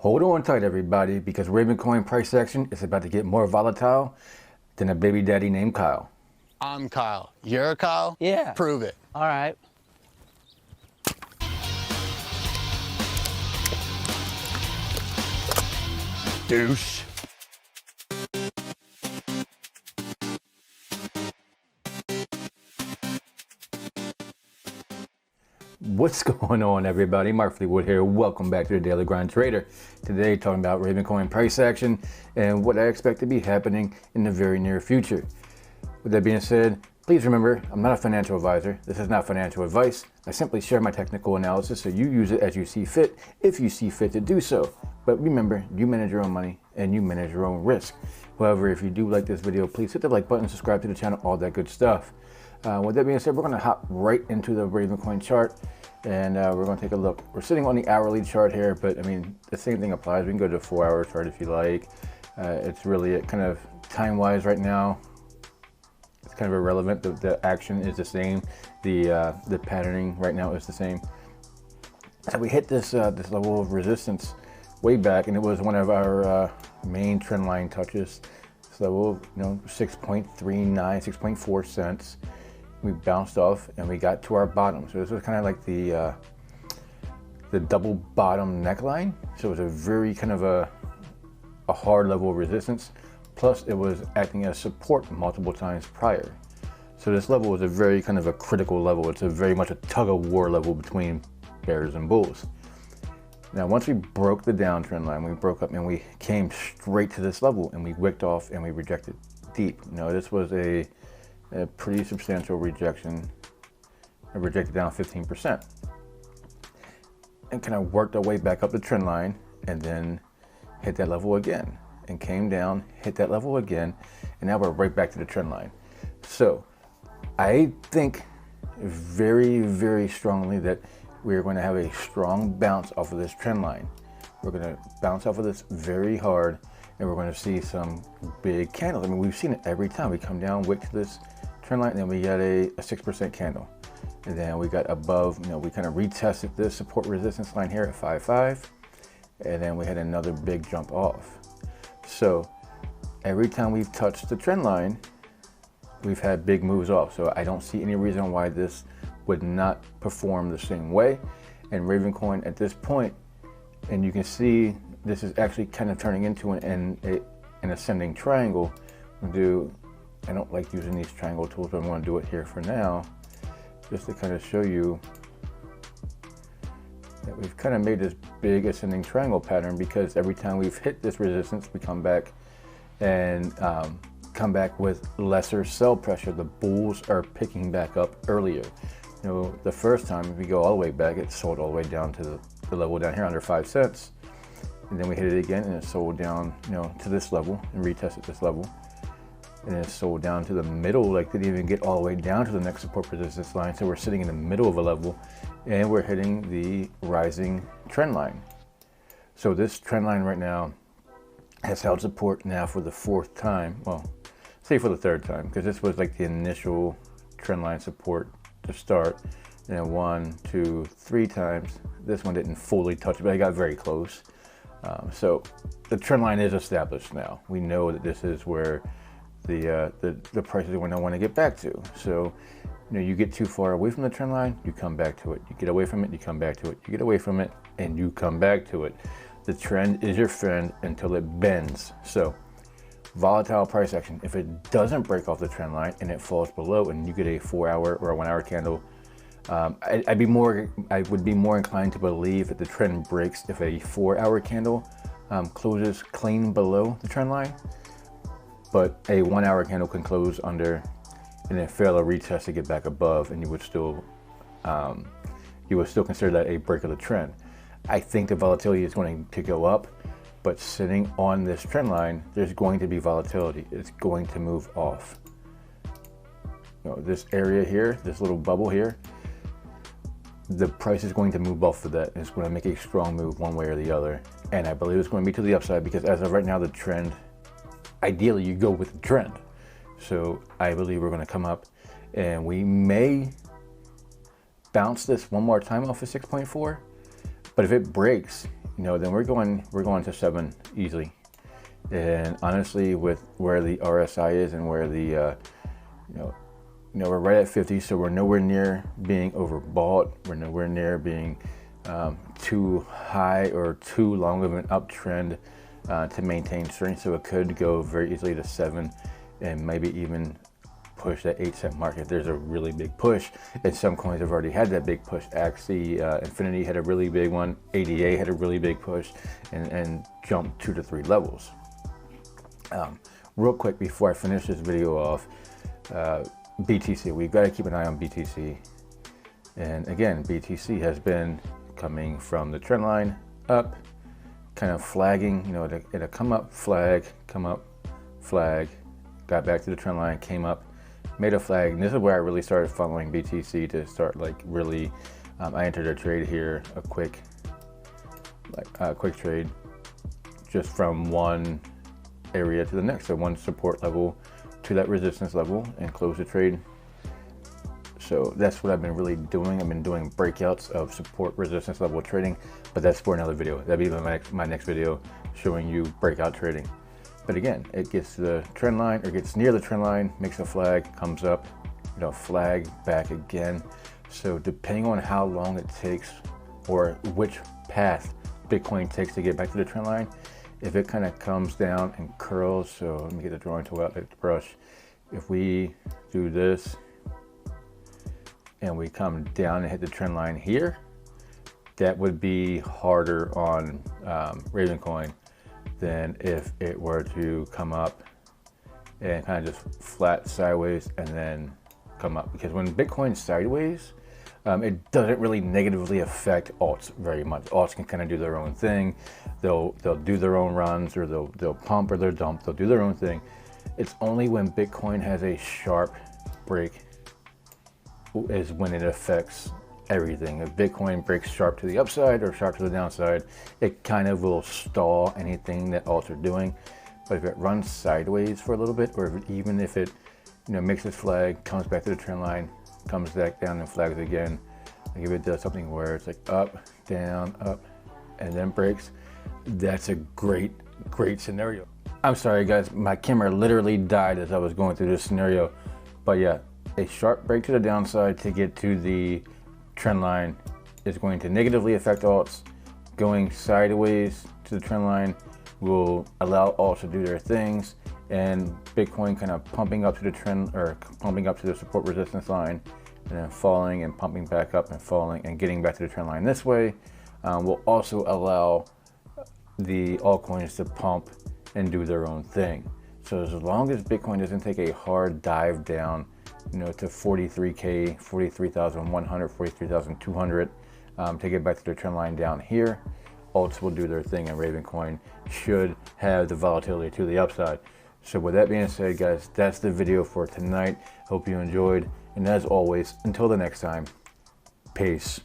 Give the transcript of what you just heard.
Hold on tight, everybody, because Ravencoin price action is about to get more volatile than a baby daddy named Kyle. I'm Kyle. You're Kyle? Yeah. Prove it. All right. Douche. What's going on, everybody? Mark Fleetwood here. Welcome back to the Daily Grind Trader. Today, talking about Ravencoin price action and what I expect to be happening in the very near future. With that being said, please remember, I'm not a financial advisor. This is not financial advice. I simply share my technical analysis so you use it as you see fit, if you see fit to do so. But remember, you manage your own money and you manage your own risk. However, if you do like this video, please hit the like button, subscribe to the channel, all that good stuff. With that being said, we're going to hop right into the Ravencoin chart, and we're going to take a look. We're sitting on the hourly chart here, but I mean, the same thing applies. We can go to the 4-hour chart if you like. It's really kind of time-wise right now. It's kind of irrelevant. The action is the same. The patterning right now is the same. So we hit this this level of resistance way back, and it was one of our main trend line touches. This level, 6.39, 6.4 cents. We bounced off and we got to our bottom. So this was kind of like the double bottom neckline. So it was a very kind of a hard level of resistance. Plus it was acting as support multiple times prior. So this level was a very kind of a critical level. It's a very much a tug of war level between bears and bulls. Now, once we broke the downtrend line, we broke up and we came straight to this level and we wicked off and we rejected deep. This was a pretty substantial rejection. I rejected down 15% and kind of worked our way back up the trend line and then hit that level again and came down, hit that level again, and now we're right back to the trend line. So I think very, very strongly that we're going to have a strong bounce off of this trend line. We're going to bounce off of this very hard, and we're going to see some big candles. I mean, we've seen it every time. We come down, wick to this trend line, and then we got a 6% candle. And then we got above, we kind of retested this support resistance line here at 5.5, and then we had another big jump off. So every time we've touched the trend line, we've had big moves off. So I don't see any reason why this would not perform the same way. And Ravencoin at this point, and you can see this is actually kind of turning into an ascending triangle. I don't like using these triangle tools, but I'm going to do it here for now, just to kind of show you that we've kind of made this big ascending triangle pattern, because every time we've hit this resistance, we come back and come back with lesser sell pressure. The bulls are picking back up earlier. The first time, if we go all the way back, it sold all the way down to the level down here under 5 cents. And then we hit it again and it sold down, to this level and retested this level. And it sold down to the middle, like didn't even get all the way down to the next support resistance line. So we're sitting in the middle of a level and we're hitting the rising trend line. So this trend line right now has held support now for the 4th time. Well, say for the 3rd time, because this was like the initial trend line support to start. And then 1, 2, 3 times. This one didn't fully touch it, but I got very close. So the trend line is established now. We know that this is where the prices are going to want to get back to. So, you get too far away from the trend line, you come back to it. You get away from it, you come back to it. You get away from it, and you come back to it. The trend is your friend until it bends. So, volatile price action. If it doesn't break off the trend line and it falls below, and you get a 4-hour or a 1-hour candle, I would be more inclined to believe that the trend breaks if a 4-hour candle closes clean below the trend line. But a 1-hour candle can close under and then fail a retest to get back above, and you would still consider that a break of the trend. I think the volatility is going to go up, but sitting on this trend line, there's going to be volatility. It's going to move off. This area here, this little bubble here, the price is going to move off of that, and it's going to make a strong move one way or the other. And I believe it's going to be to the upside, because as of right now, the trend, ideally you go with the trend. So I believe we're going to come up and we may bounce this one more time off of 6.4, but if it breaks then we're going to 7 easily. And honestly, with where the RSI is and where the we're right at 50, so we're nowhere near being overbought. We're nowhere near being too high or too long of an uptrend to maintain strength. So it could go very easily to 7 and maybe even push that 8-cent mark if there's a really big push. And some coins have already had that big push. Axie, Infinity had a really big one. ADA had a really big push and jumped 2 to 3 levels. Real quick before I finish this video off, BTC, we've got to keep an eye on BTC. And again, BTC has been coming from the trend line up, kind of flagging, it'll come up, flag, come up, flag, got back to the trend line, came up, made a flag. And this is where I really started following BTC to start like really, I entered a trade here, a quick trade just from one area to the next. So one support level to that resistance level and close the trade. So that's what I've been really doing. I've been doing breakouts of support resistance level trading, but that's for another video. That'll be my next video showing you breakout trading. But again, it gets to the trend line or gets near the trend line, makes a flag, comes up, flag back again. So depending on how long it takes or which path Bitcoin takes to get back to the trend line, if it kind of comes down and curls, so let me get the drawing tool out, like the brush. If we do this and we come down and hit the trend line here, that would be harder on Ravencoin than if it were to come up and kind of just flat sideways and then come up. Because when Bitcoin's sideways, it doesn't really negatively affect alts very much. Alts can kind of do their own thing. They'll do their own runs, or they'll pump or they'll dump. They'll do their own thing. It's only when Bitcoin has a sharp break is when it affects everything. If Bitcoin breaks sharp to the upside or sharp to the downside, it kind of will stall anything that alts are doing. But if it runs sideways for a little bit, or even if it makes its flag, comes back to the trend line, comes back down and flags again, like if it does something where it's like up, down, up, and then breaks, that's a great scenario. I'm sorry guys, my camera literally died as I was going through this scenario. But yeah, a sharp break to the downside to get to the trend line is going to negatively affect alts. Going sideways to the trend line will allow alts to do their things, and Bitcoin kind of pumping up to the trend or pumping up to the support resistance line and then falling and pumping back up and falling and getting back to the trend line this way will also allow the altcoins to pump and do their own thing. So as long as Bitcoin doesn't take a hard dive down, to 43K, 43,100, 43,200 to get back to the trend line down here, alts will do their thing, and Ravencoin should have the volatility to the upside. So with that being said, guys, that's the video for tonight. Hope you enjoyed. And as always, until the next time, peace.